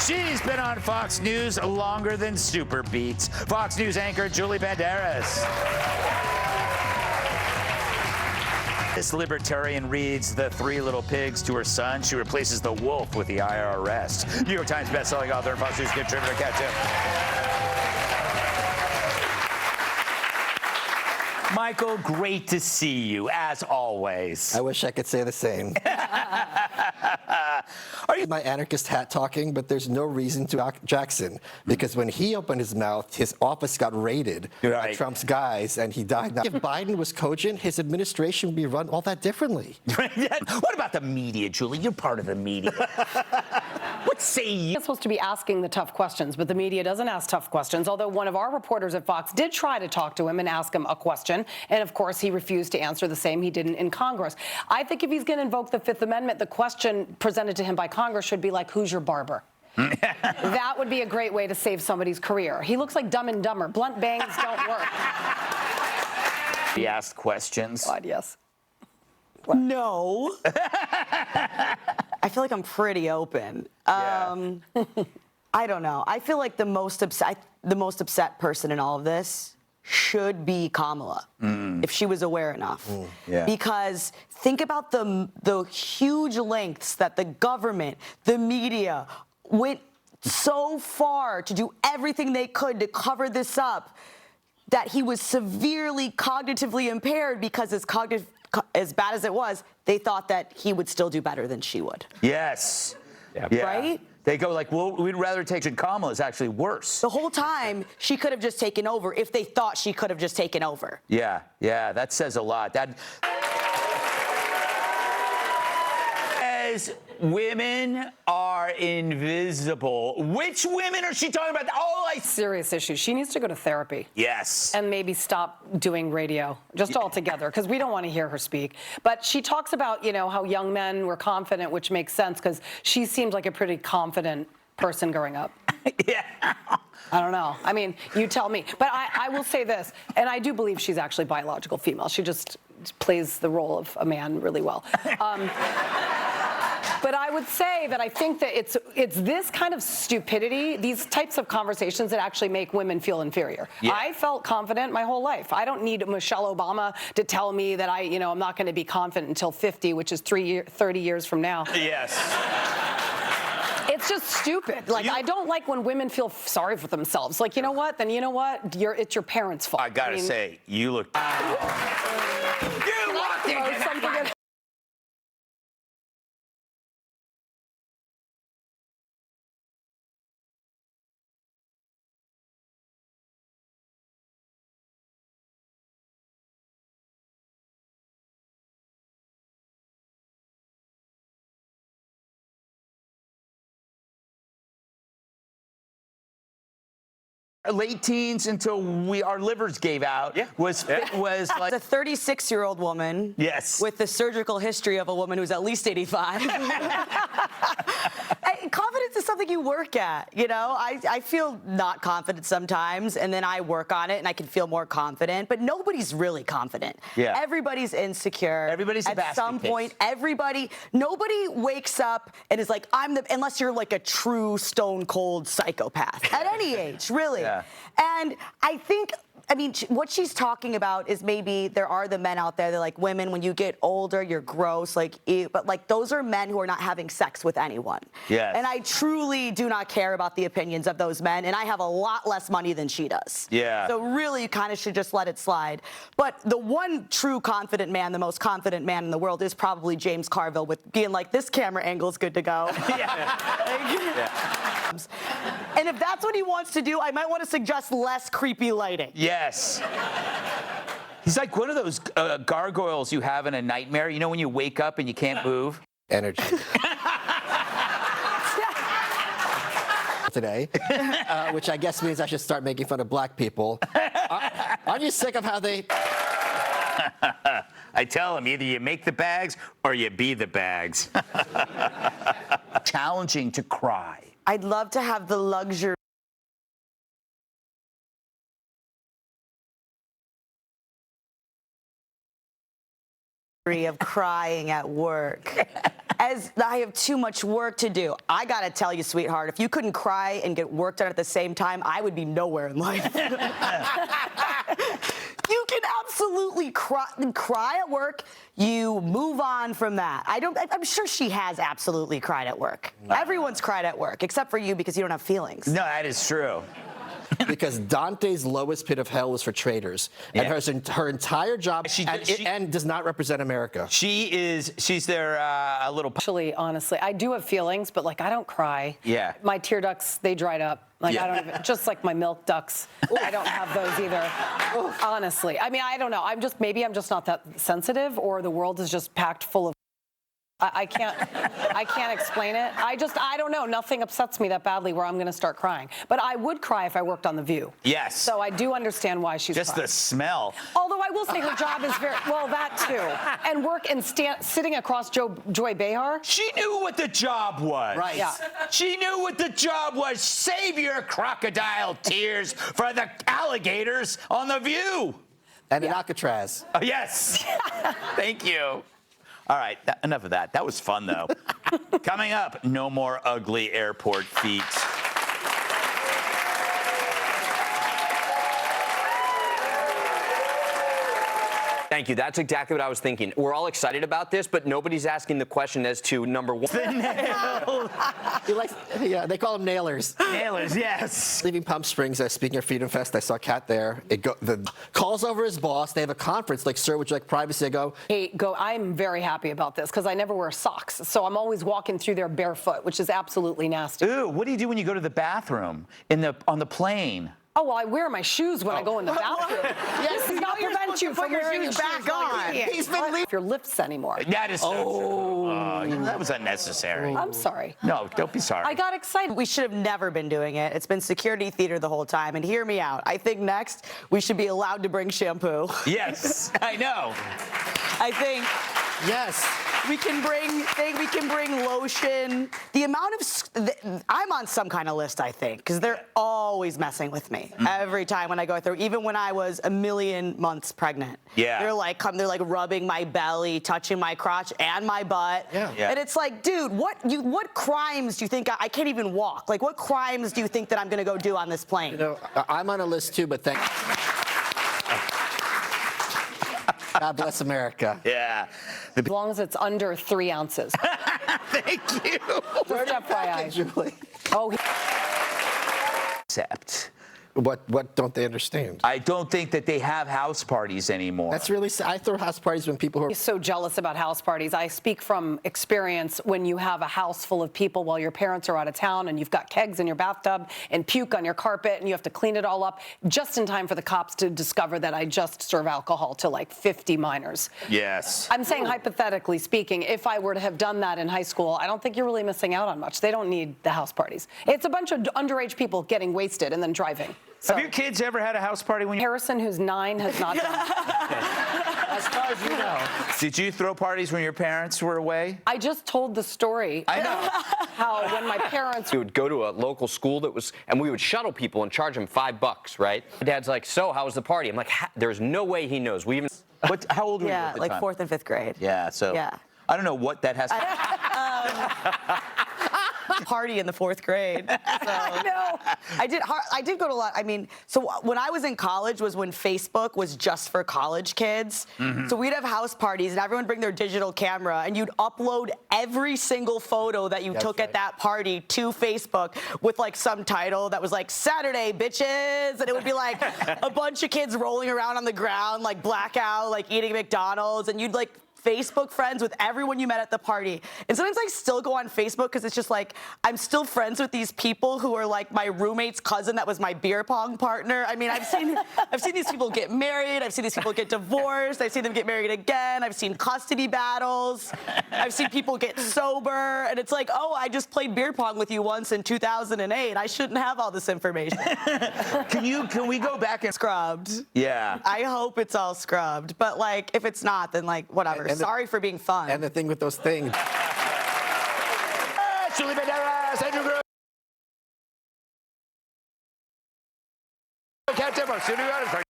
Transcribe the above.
She's been on Fox News longer than Super Beats. Fox News anchor Julie Banderas. This libertarian reads The Three Little Pigs to her son. She replaces the wolf with the IRS. New York Times bestselling author and Fox News contributor. Catch him. Michael, great to see you, as always. I wish I could say the same. Are you my anarchist hat talking? But there's no reason to Jackson, because when he opened his mouth, his office got raided by Trump's guys, and he died. Now, if Biden was cogent, his administration would be run all that differently. What about the media, Julie? You're part of the media. What say you? It's supposed to be asking the tough questions, but the media doesn't ask tough questions, although one of our reporters at Fox did try to talk to him and ask him a question, and of course he refused to answer the same he didn't in Congress. I think if he's going to invoke the Fifth Amendment, the question presented to him by Congress should be like, who's your barber? That would be a great way to save somebody's career. He looks like Dumb and Dumber. Blunt bangs don't work. He asked questions. God, yes. What? No. I feel like I'm pretty open. Yeah. I don't know. I feel like the most upset person in all of this should be Kamala, if she was aware enough. Yeah. Because think about the huge lengths that the government, the media, went so far to do everything they could to cover this up, that he was severely cognitively impaired because as bad as it was, they thought that he would still do better than she would. Yes. Yeah. Right? They go like, well, we'd rather take Kamala. It's actually worse. The whole time, she could have just taken over if they thought she could have just taken over. Yeah, that says a lot. That says women are invisible. Which women are she talking about? Serious issues. She needs to go to therapy. Yes. And maybe stop doing radio just altogether, because we don't want to hear her speak. But she talks about, how young men were confident, which makes sense because she seems like a pretty confident person growing up. Yeah. I don't know. I mean, you tell me. But I will say this, and I do believe she's actually biological female. She just plays the role of a man really well. But I would say that I think that it's this kind of stupidity, these types of conversations that actually make women feel inferior. Yeah. I felt confident my whole life. I don't need Michelle Obama to tell me that I'm not going to be confident until 50, which is 30 years from now. Yes. It's just stupid. Like, I don't like when women feel sorry for themselves. Like, you know what? Then you know what? It's your parents' fault. I gotta say, you look. You walked in. Late teens until our livers gave out was like a 36-year-old woman. Yes. With the surgical history of a woman who's at least 85. Confidence is something you work at. I feel not confident sometimes, and then I work on it, and I can feel more confident. But nobody's really confident. Yeah. Everybody's insecure. Everybody's a basket at some point. Nobody wakes up and is like, unless you're like a true stone cold psychopath at any age, really. Yeah. And I think, what she's talking about is maybe there are the men out there that like, women, when you get older, you're gross, but those are men who are not having sex with anyone. Yes. And I truly do not care about the opinions of those men, and I have a lot less money than she does. Yeah. So really, you kind of should just let it slide. But the one true confident man, the most confident man in the world, is probably James Carville, with being like, this camera angle is good to go. Yeah. And if that's what he wants to do, I might want to suggest less creepy lighting. Yes. He's like one of those gargoyles you have in a nightmare. You know when you wake up and you can't move? Energy. Today, which I guess means I should start making fun of black people. Aren't you sick of how they... I tell him, either you make the bags or you be the bags. Challenging to cry. I'd love to have the luxury of crying at work. as I have too much work to do. I gotta tell you, sweetheart, if you couldn't cry and get work done at the same time, I would be nowhere in life. You can absolutely cry at work. You move on from that. I'm sure she has absolutely cried at work. Everyone's cried at work, except for you because you don't have feelings. No, that is true. Because Dante's lowest pit of hell was for traitors, and her entire job and does not represent America. She's their little. Actually, honestly, I do have feelings, but like I don't cry. Yeah. My tear ducts, they dried up. Like I don't even, just like my milk ducts. I don't have those either. Honestly, I mean, I don't know. Maybe I'm just not that sensitive, or the world is just packed full of. I can't explain it. I don't know. Nothing upsets me that badly where I'm going to start crying. But I would cry if I worked on The View. Yes. So I do understand why she's just crying. the smell. Although I will say her job is that too. And work and sitting across Joy Behar. She knew what the job was. Right. Yeah. She knew what the job was. Save your crocodile tears for the alligators on The View. And in Alcatraz. Oh, yes. Thank you. All right, enough of that. That was fun, though. Coming up, no more ugly airport feet. Thank you. That's exactly what I was thinking. We're all excited about this, but nobody's asking the question as to number one. The nail. Yeah, they call them nailers. Nailers, yes. Leaving Palm Springs, speaking of Freedom Fest, I saw Kat there. The calls over his boss. They have a conference. Like, sir, would you like privacy? I go. Hey, I'm very happy about this because I never wear socks, so I'm always walking through there barefoot, which is absolutely nasty. Ooh, what do you do when you go to the bathroom on the plane? Oh, well, I wear my shoes when I go in the bathroom. Yes, This does not prevent you from wearing your shoes back on. He's been leaving your lifts anymore. That is so true. That was unnecessary. I'm sorry. No, don't be sorry. I got excited. We should have never been doing it. It's been security theater the whole time. And hear me out. I think next we should be allowed to bring shampoo. Yes, I know. I think Yes. we can bring lotion. The amount of I'm on some kind of list, I think, because they're always messing with me every time when I go through. Even when I was a million months pregnant, Yeah. they're like rubbing my belly, touching my crotch and my butt. Yeah. Yeah. And it's like, dude, what crimes do you think I can't even walk? Like, what crimes do you think that I'm gonna go do on this plane? You know, I'm on a list too, but thank. God bless America. Yeah. As long as it's under 3 ounces. Thank you. Just FYI. Julie. Oh, Except, What don't they understand? I don't think that they have house parties anymore. That's really sad. I throw house parties when people who are. so jealous about house parties. I speak from experience when you have a house full of people while your parents are out of town and you've got kegs in your bathtub and puke on your carpet and you have to clean it all up just in time for the cops to discover that I just serve alcohol to like 50 minors. Yes. I'm saying hypothetically speaking, if I were to have done that in high school, I don't think you're really missing out on much. They don't need the house parties. It's a bunch of underage people getting wasted and then driving. So, Have your kids ever had a house party when you... Harrison, who's 9, has not done that. As far as you know. Did you throw parties when your parents were away? I just told the story. I know. How when my parents We would go to a local school and we would shuttle people and charge them $5, right? My dad's like, so how was the party? I'm like, there's no way he knows. How old were you Yeah, at the like time? 4th and 5th grade. Yeah, so... Yeah. I don't know what that has to... Party in the 4th grade. So. No. I did go to a lot. I mean, so when I was in college was when Facebook was just for college kids. So we'd have house parties and everyone would bring their digital camera and you'd upload every single photo that you took at that party to Facebook with like some title that was like Saturday bitches, and it would be like a bunch of kids rolling around on the ground like blackout, like eating McDonald's, and you'd like Facebook friends with everyone you met at the party. And sometimes I still go on Facebook because it's just like, I'm still friends with these people who are like my roommate's cousin that was my beer pong partner. I mean, I've seen these people get married. I've seen these people get divorced. I've seen them get married again. I've seen custody battles. I've seen people get sober. And it's like, oh, I just played beer pong with you once in 2008. I shouldn't have all this information. Can we go back and... Scrubbed. Yeah. I hope it's all scrubbed. But like, if it's not, then like, whatever. Sorry for being fun. And the thing with those things. Julie Banderas, Andrew Gross. Cat Timpf, our studio audience.